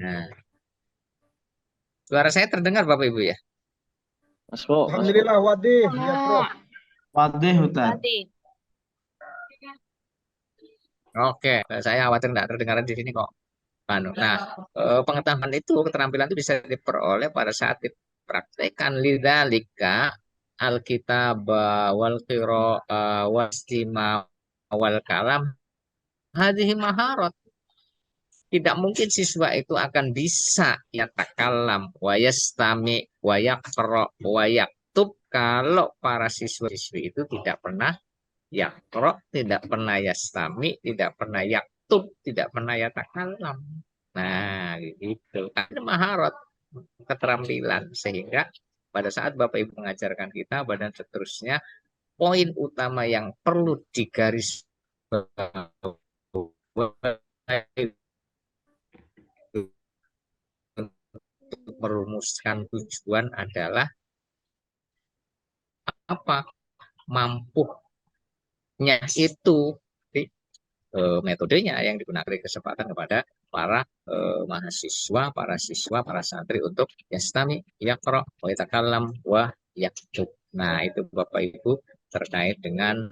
Nah, suara saya terdengar Bapak Ibu ya?
Alhamdulillah wadih ya Prof.
Wadih Ustaz.
Oke, saya khawatir tidak terdengar di sini kok. Nah, pengetahuan itu, keterampilan itu bisa diperoleh pada saat dipraktekkan. Lidzalika alkitab wal qira'a wastima wal kalam hadhihi maharat. Tidak mungkin siswa itu akan bisa yatakalam wa yastami wa yaqra wa yaktub kalau para siswa-siswi itu tidak pernah yaqra, tidak pernah yastami, tidak pernah yaktub, tidak pernah yatakalam. Nah, gitu. Ada maharat, keterampilan, sehingga pada saat Bapak Ibu mengajarkan kita dan seterusnya, poin utama yang perlu digarisbawahi untuk merumuskan tujuan adalah apa? mampunya itu metodenya yang digunakan di kesempatan kepada para mahasiswa, para siswa, para santri untuk yastami, yaqra, wa yatakallam, wa yaktub. Nah, itu Bapak Ibu terkait dengan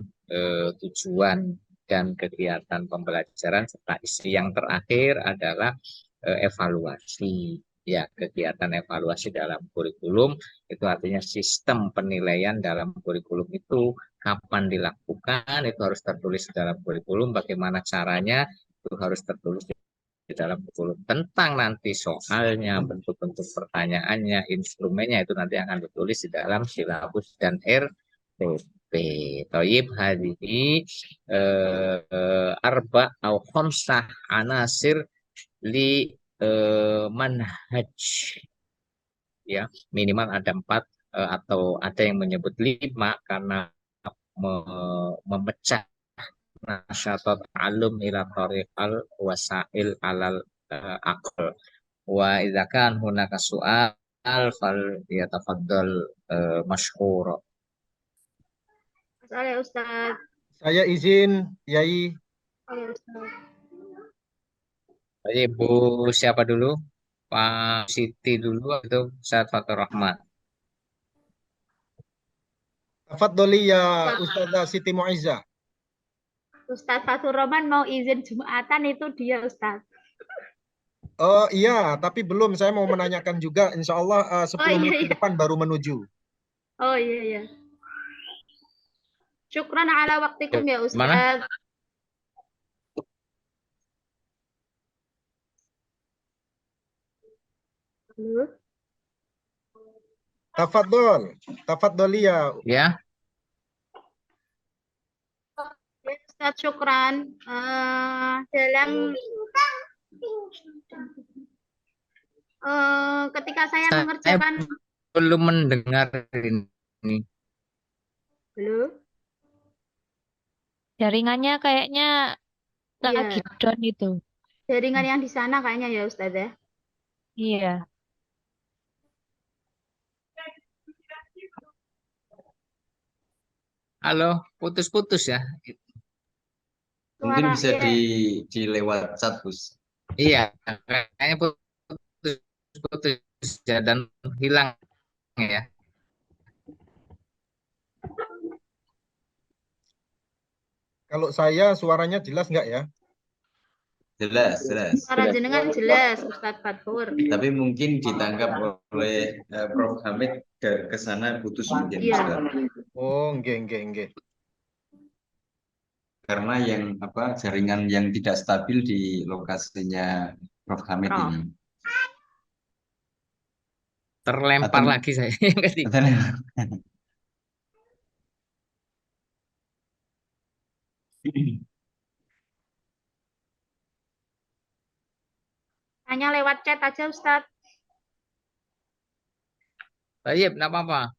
tujuan dan kegiatan pembelajaran serta isi yang terakhir adalah evaluasi. Ya, kegiatan evaluasi dalam kurikulum itu artinya sistem penilaian dalam kurikulum itu kapan dilakukan, itu harus tertulis di dalam kurikulum, bagaimana caranya itu harus tertulis di dalam kurikulum. Tentang nanti soalnya, bentuk-bentuk pertanyaannya, instrumennya itu nanti akan ditulis di dalam silabus dan RPP. Toyib hadihi arba au khamsah anasir li manhaj, ya minimal ada 4 atau ada yang menyebut 5 karena memecah nasyatat alum ila tariqal wasail alal aql wa idza kan hunaka su'al fal yatafaddal masyhur.
Soalnya Ustaz.
Saya izin, Yai.
Oke, Ustaz.
Ibu siapa dulu? Pak Siti dulu atau Ustaz Fatur Rahman?
Tafadholi ya Ustazah Siti Muizzah.
Ustaz Fatur Rahman mau izin Jumatan itu dia Ustaz.
Oh iya, tapi belum. Saya mau menanyakan juga. Insya Allah 10 menit ke depan baru menuju.
Oh iya iya. Syukran ala waktikum ya Ustaz.
Mana?
Halo.
Tafadholi ya.
Ya.
Ustaz, syukran. Dalam ketika saya mengerjakan
belum mendengar ini.
Halo.
Jaringannya kayaknya lagi down itu.
Jaringan yang di sana kayaknya ya Ustaz ya.
Iya.
Halo, putus-putus ya.
Mungkin bisa
Suara,
di lewat chat, Gus.
Iya, kayaknya putus-putus ya, dan hilang ya.
Kalau saya suaranya jelas nggak ya?
Jelas.
Suara jenengan jelas Ustaz Fatur.
Tapi mungkin ditangkap oleh Prof. Hamid ke sana putus mungkin.
Iya.
Ustaz.
Oh, nggih.
Karena yang jaringan yang tidak stabil di lokasinya Prof. Hamid ini.
Terlempar lagi saya.
Hanya lewat chat aja Ustaz.
Baik, enggak apa-apa.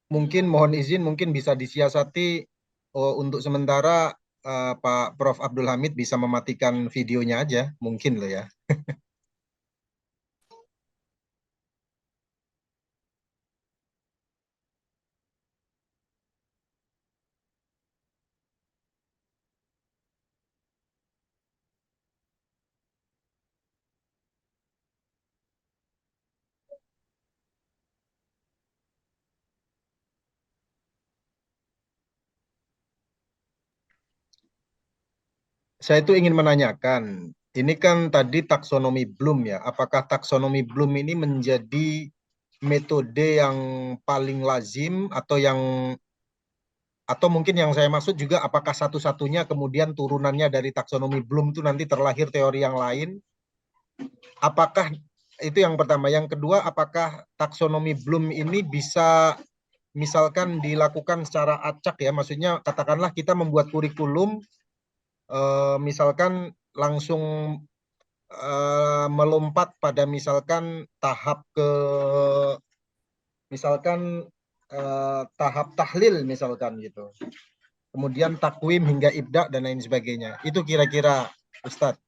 Mungkin mohon izin, mungkin bisa disiasati untuk sementara Pak Prof. Abdul Hamid bisa mematikan videonya aja, mungkin loh ya. Saya itu ingin menanyakan, ini kan tadi taksonomi Bloom ya, apakah taksonomi Bloom ini menjadi metode yang paling lazim atau mungkin yang saya maksud juga apakah satu-satunya kemudian turunannya dari taksonomi Bloom itu nanti terlahir teori yang lain? Apakah itu yang pertama? Yang kedua, apakah taksonomi Bloom ini bisa misalkan dilakukan secara acak ya, maksudnya katakanlah kita membuat kurikulum misalkan langsung melompat pada misalkan tahap tahap tahlil misalkan gitu, kemudian takwim hingga ibda dan lain sebagainya, itu kira-kira Ustadz.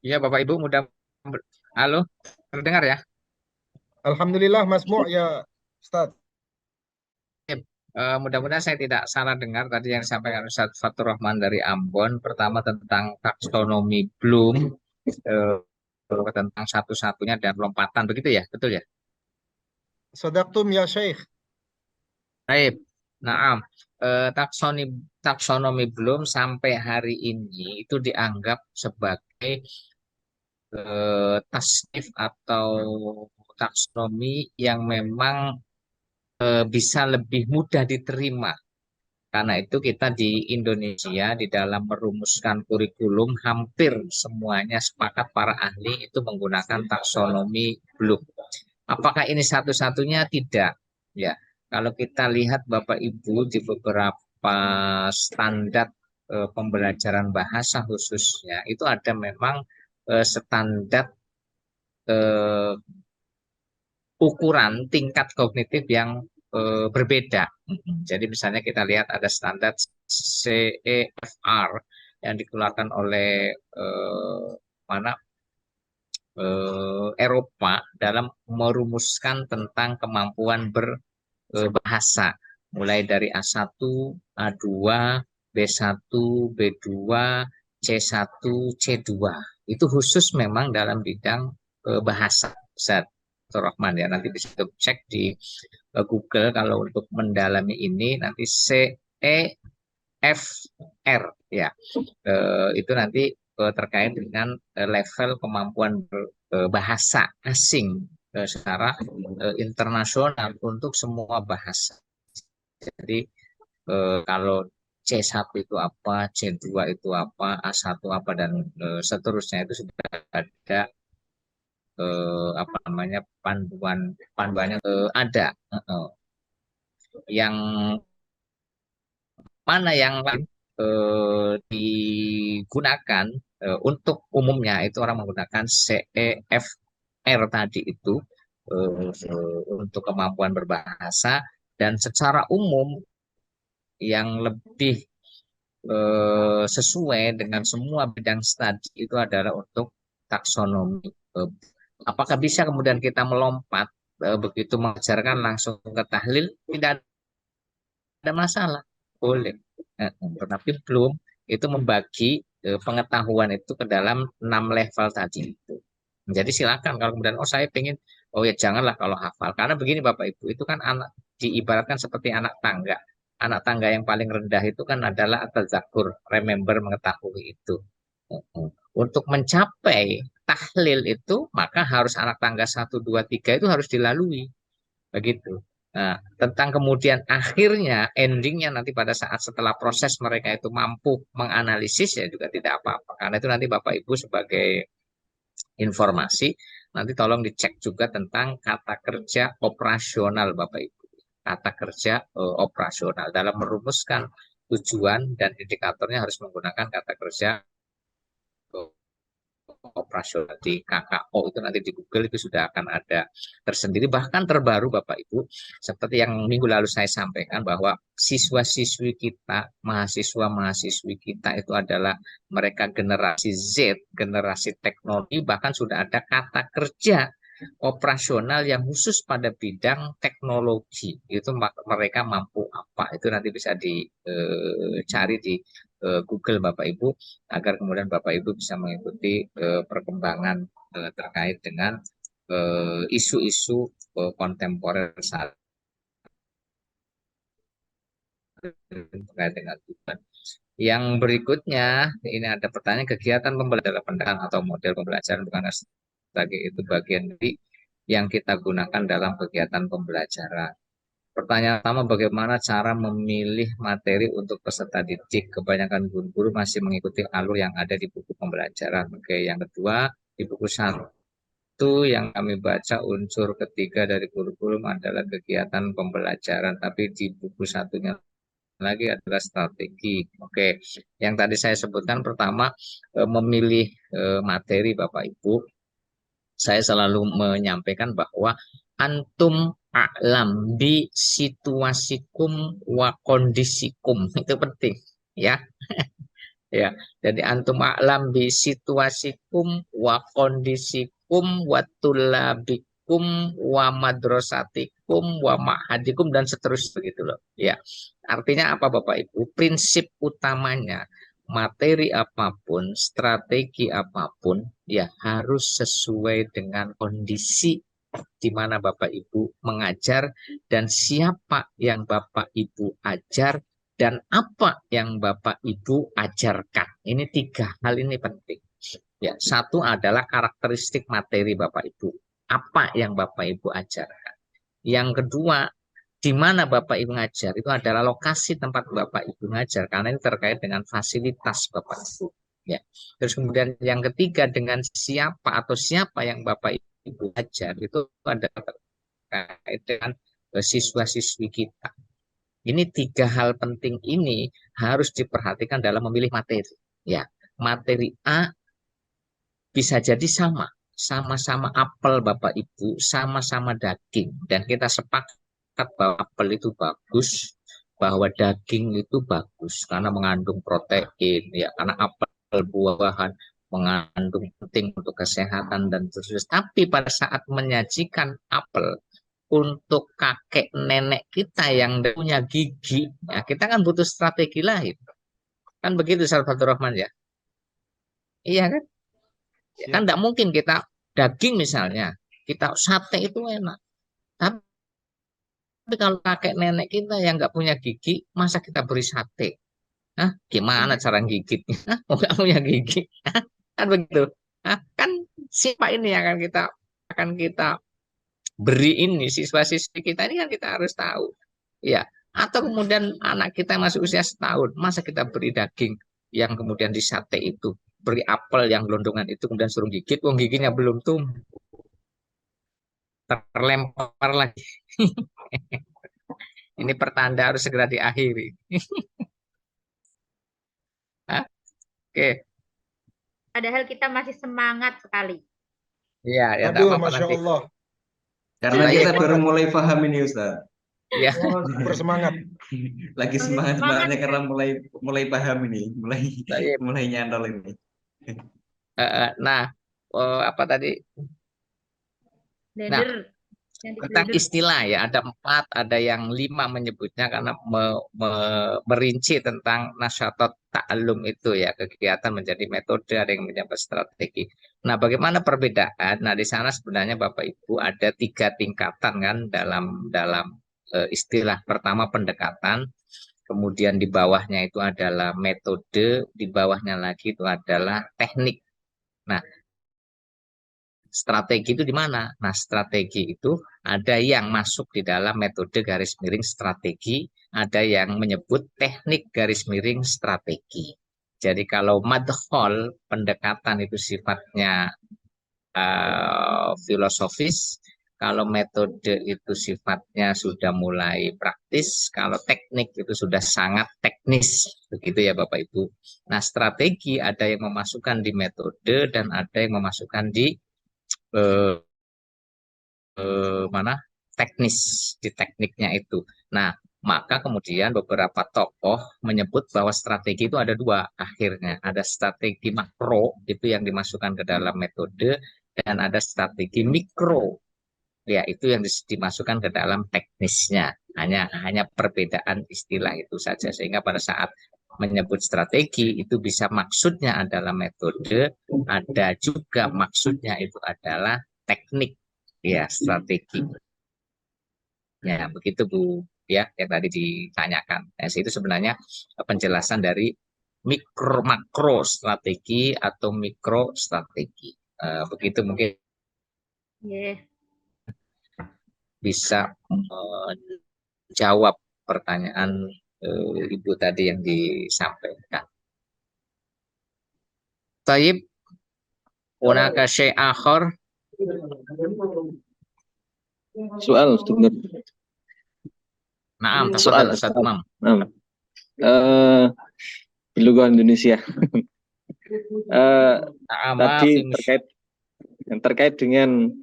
Iya, Bapak Ibu, mudah. Halo, terdengar ya?
Alhamdulillah Mas Mu ya Ustadz.
Mudah-mudahan saya tidak salah dengar tadi yang disampaikan Ustadz Fatur Rahman dari Ambon. Pertama tentang taksonomi Bloom, eh, tentang satu-satunya dan lompatan, begitu ya? Betul ya?
Sadaqtum ya Syekh.
Baik. Nah, taksonomi Bloom sampai hari ini itu dianggap sebagai tasnif atau taksonomi yang memang bisa lebih mudah diterima. Karena itu kita di Indonesia di dalam merumuskan kurikulum hampir semuanya sepakat para ahli itu menggunakan taksonomi Bloom. Apakah ini satu-satunya? Tidak. Ya, kalau kita lihat Bapak Ibu di beberapa standar pembelajaran bahasa khususnya itu ada memang standar eh, ukuran tingkat kognitif yang berbeda. Jadi misalnya kita lihat ada standar CEFR yang dikeluarkan oleh mana Eropa dalam merumuskan tentang kemampuan berbahasa, mulai dari A1, A2, B1, B2, C1, C2. Itu khusus memang dalam bidang bahasa. Ustaz Rahman ya, nanti bisa cek di Google kalau untuk mendalami ini nanti CEFR ya. Itu nanti terkait dengan level kemampuan berbahasa asing secara internasional untuk semua bahasa. Jadi kalau C1 itu apa, C2 itu apa, A1 apa dan seterusnya itu sudah ada apa namanya panduannya ada. Yang mana yang lain digunakan untuk umumnya itu orang menggunakan CEFR tadi itu untuk kemampuan berbahasa, dan secara umum yang lebih sesuai dengan semua bidang studi itu adalah untuk taksonomi. Apakah bisa kemudian kita melompat begitu mengajarkan langsung ke tahlil? Tidak ada masalah, boleh. Tetapi belum itu membagi pengetahuan itu ke dalam 6 level tadi itu. Jadi silakan kalau kemudian saya pengen, oh ya janganlah kalau hafal, karena begini Bapak Ibu, itu kan anak diibaratkan seperti anak tangga. Anak tangga yang paling rendah itu kan adalah at-tadzakur, remember, mengetahui itu. Untuk mencapai tahlil itu maka harus anak tangga 1, 2, 3 itu harus dilalui. Begitu. Nah, tentang kemudian akhirnya, endingnya nanti pada saat setelah proses mereka itu mampu menganalisis ya juga tidak apa-apa. Karena itu nanti Bapak Ibu sebagai informasi, nanti tolong dicek juga tentang kata kerja operasional Bapak Ibu. Kata kerja operasional dalam merumuskan tujuan dan indikatornya harus menggunakan kata kerja operasional. Di KKO itu nanti di Google itu sudah akan ada tersendiri, bahkan terbaru Bapak Ibu, seperti yang minggu lalu saya sampaikan bahwa siswa-siswi kita, mahasiswa-mahasiswi kita itu adalah mereka generasi Z, generasi teknologi, bahkan sudah ada kata kerja operasional yang khusus pada bidang teknologi. Itu mereka mampu apa, itu nanti bisa dicari di Google Bapak Ibu, agar kemudian Bapak Ibu bisa mengikuti perkembangan terkait dengan isu-isu kontemporer saat terkait dengan Tuhan. Yang berikutnya, ini ada pertanyaan, kegiatan pembelajaran pendidikan atau model pembelajaran bukan lagi itu bagian dari yang kita gunakan dalam kegiatan pembelajaran. Pertanyaan pertama, bagaimana cara memilih materi untuk peserta didik? Kebanyakan guru-guru masih mengikuti alur yang ada di buku pembelajaran. Oke, yang kedua, di buku 1 yang kami baca, unsur ketiga dari kurikulum adalah kegiatan pembelajaran, tapi di buku 1-nya lagi adalah strategi. Oke, yang tadi saya sebutkan pertama, memilih materi Bapak Ibu, saya selalu menyampaikan bahwa antum a'lam bi situasikum wa kondisikum, itu penting ya. Ya, jadi antum a'lam bi situasikum wa kondisikum wa tulabikum wa madrasatikum wa ma'hadikum dan seterusnya begitu loh. Ya. Artinya apa Bapak Ibu? Prinsip utamanya materi apapun, strategi apapun ya harus sesuai dengan kondisi di mana Bapak Ibu mengajar dan siapa yang Bapak Ibu ajar dan apa yang Bapak Ibu ajarkan. Ini tiga hal ini penting. Ya, satu adalah karakteristik materi Bapak Ibu. Apa yang Bapak Ibu ajarkan. Yang kedua, di mana Bapak Ibu ngajar itu adalah lokasi tempat Bapak Ibu ngajar karena ini terkait dengan fasilitas Bapak Ibu. Ya. Terus kemudian yang ketiga dengan siapa atau siapa yang Bapak Ibu ajar itu adalah terkait dengan siswa-siswi kita. Ini tiga hal penting ini harus diperhatikan dalam memilih materi. Ya, materi A bisa jadi sama-sama apel Bapak Ibu, sama-sama daging, dan kita sepakat bahwa apel itu bagus, bahwa daging itu bagus karena mengandung protein, ya, karena apel buah-buahan mengandung penting untuk kesehatan dan terus. Tapi pada saat menyajikan apel untuk kakek nenek kita yang punya gigi, ya kita kan butuh strategi lain. Kan begitu Sahabat Rahman ya? Iya kan? Ya, kan
Siap.
tidak mungkin kita daging misalnya, kita sate itu enak. Tapi kalau kakek nenek kita yang nggak punya gigi, masa kita beri sate? Hah? Gimana cara gigitnya? Hah? Nggak punya gigi? Hah? Kan begitu. Hah? Kan siapa ini yang akan kita beri ini siswa-siswi kita ini kan kita harus tahu. Ya, atau kemudian anak kita yang masih usia setahun, masa kita beri daging yang kemudian disate itu, beri apel yang gelondongan itu kemudian suruh gigit, wong giginya belum tumbuh, terlempar lagi. Ini pertanda harus segera diakhiri. Hah? Oke,
Padahal kita masih semangat sekali.
ya, ya tidak
Aduh,
apa-apa
Masya
nanti.
Allah.
Karena
Baik.
kita baru mulai paham ini Ustaz.
Ya,
Oh, super semangat.
Lagi
Masih
semangat-semangatnya
semangat,
karena mulai paham ini,
baik.
mulai nyantol ini.
Nah, apa tadi? Nah,
blender yang di
tentang
blender.
istilah ya, ada 4, ada yang 5 menyebutnya karena merinci tentang nasyatot ta'alum itu ya, kegiatan menjadi metode, ada yang menyebut strategi. Nah, bagaimana perbedaan? Nah, di sana sebenarnya Bapak Ibu ada 3 tingkatan kan dalam istilah. Pertama pendekatan, kemudian di bawahnya itu adalah metode, di bawahnya lagi itu adalah teknik. Nah, strategi itu di mana? Nah, strategi itu ada yang masuk di dalam metode garis miring strategi, ada yang menyebut teknik garis miring strategi. Jadi kalau madkhol, pendekatan itu sifatnya filosofis, kalau metode itu sifatnya sudah mulai praktis, kalau teknik itu sudah sangat teknis, begitu ya Bapak Ibu. Nah, strategi ada yang memasukkan di metode dan ada yang memasukkan di eh, mana teknis di tekniknya itu. Nah, maka kemudian beberapa tokoh menyebut bahwa strategi itu ada 2 akhirnya. Ada strategi makro itu yang dimasukkan ke dalam metode dan ada strategi mikro. Ya, itu yang dimasukkan ke dalam teknisnya. Hanya perbedaan istilah itu saja sehingga pada saat menyebut strategi itu bisa maksudnya adalah metode, ada juga maksudnya itu adalah teknik. Ya, strategi. Ya, begitu Bu. Ya, yang tadi ditanyakan. Nah, itu sebenarnya penjelasan dari makro strategi atau mikro strategi. Begitu mungkin
Yeah.
bisa menjawab pertanyaan Ibu tadi yang disampaikan. Taib, hunaka syai' akhar.
Soal Ustaz.
Naam,
Soal
tafadhal Ustaz Umam.
Beluga Indonesia.
Naam,
Tadi
maaf,
terkait dengan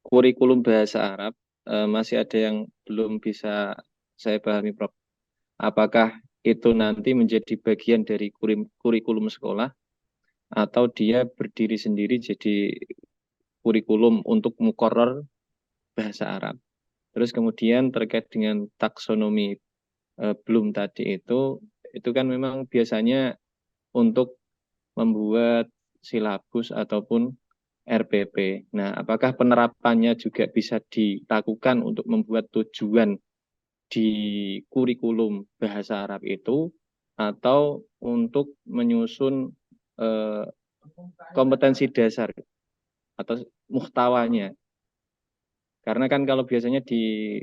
kurikulum bahasa Arab, masih ada yang belum bisa saya pahami, Prof. Apakah itu nanti menjadi bagian dari kurikulum sekolah atau dia berdiri sendiri jadi kurikulum untuk mukoror bahasa Arab. Terus kemudian terkait dengan taksonomi Bloom tadi itu kan memang biasanya untuk membuat silabus ataupun RPP. Nah, apakah penerapannya juga bisa dilakukan untuk membuat tujuan di kurikulum bahasa Arab itu atau untuk menyusun kompetensi dasar atau muhtawanya? Karena kan kalau biasanya di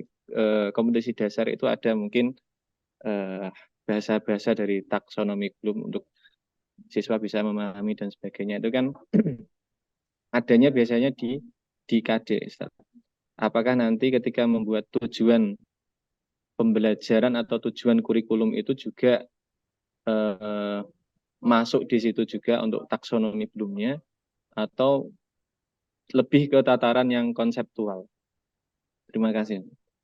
kompetensi dasar itu ada mungkin bahasa-bahasa dari taksonomi Bloom untuk siswa bisa memahami dan sebagainya. Itu kan adanya biasanya di KD. Apakah nanti ketika membuat tujuan pembelajaran atau tujuan kurikulum itu juga masuk di situ juga untuk taksonomi Bloom-nya atau lebih ke tataran yang konseptual? Terima kasih.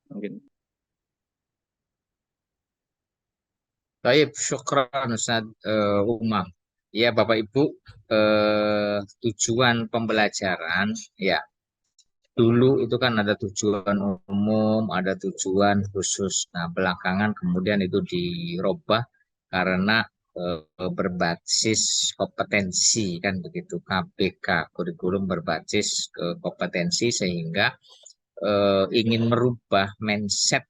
Mungkin.
Baik, syukran Ustaz Umam. Ya, Bapak Ibu, tujuan pembelajaran, ya, dulu itu kan ada tujuan umum, ada tujuan khusus. Nah, belakangan kemudian itu dirubah karena berbasis kompetensi, kan begitu, KBK, kurikulum berbasis kompetensi, sehingga ingin merubah mindset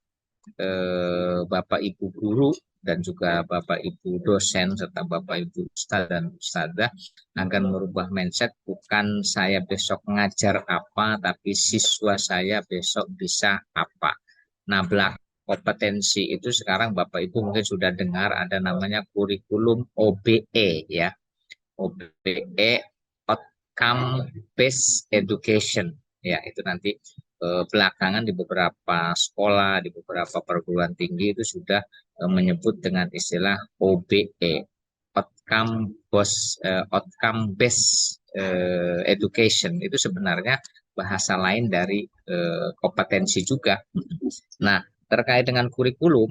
Bapak Ibu guru dan juga Bapak Ibu dosen serta Bapak Ibu ustadz dan ustadzah akan merubah mindset, bukan saya besok ngajar apa, tapi siswa saya besok bisa apa. Nah, kompetensi itu sekarang Bapak Ibu mungkin sudah dengar ada namanya kurikulum OBE, ya. OBE, Outcome Based Education. Ya, itu nanti belakangan di beberapa sekolah, di beberapa perguruan tinggi itu sudah menyebut dengan istilah OBE, Outcome Based Education. Itu sebenarnya bahasa lain dari kompetensi juga. Nah, terkait dengan kurikulum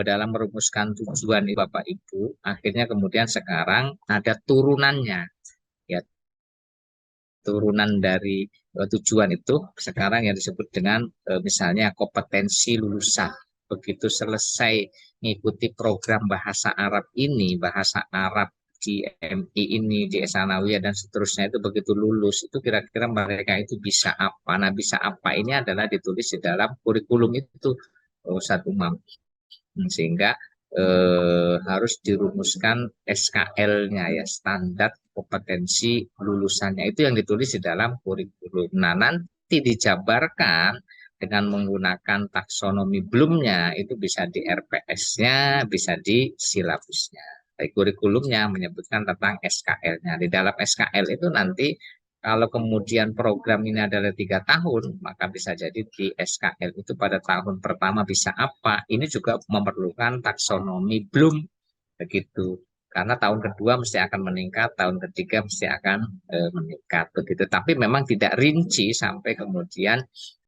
dalam merumuskan tujuan Bapak Ibu, akhirnya kemudian sekarang ada turunannya, ya, turunan dari tujuan itu sekarang yang disebut dengan misalnya kompetensi lulusan. Begitu selesai mengikuti program bahasa Arab ini, bahasa Arab di MI ini, di Sanawiyah dan seterusnya, itu begitu lulus itu kira-kira mereka itu bisa apa. Nah, bisa apa ini adalah ditulis di dalam kurikulum itu, Ustadz Umam. Sehingga harus dirumuskan SKL-nya, ya, standar kompetensi lulusannya, itu yang ditulis di dalam kurikulum. Nah, nanti dijabarkan dengan menggunakan taksonomi Bloom-nya, itu bisa di RPS-nya, bisa di silabusnya. Kurikulumnya menyebutkan tentang SKL-nya. Di dalam SKL itu nanti kalau kemudian program ini adalah 3 tahun, maka bisa jadi di SKL itu pada tahun pertama bisa apa. Ini juga memerlukan taksonomi Bloom, begitu. Karena tahun kedua mesti akan meningkat, tahun ketiga mesti akan meningkat, begitu. Tapi memang tidak rinci sampai kemudian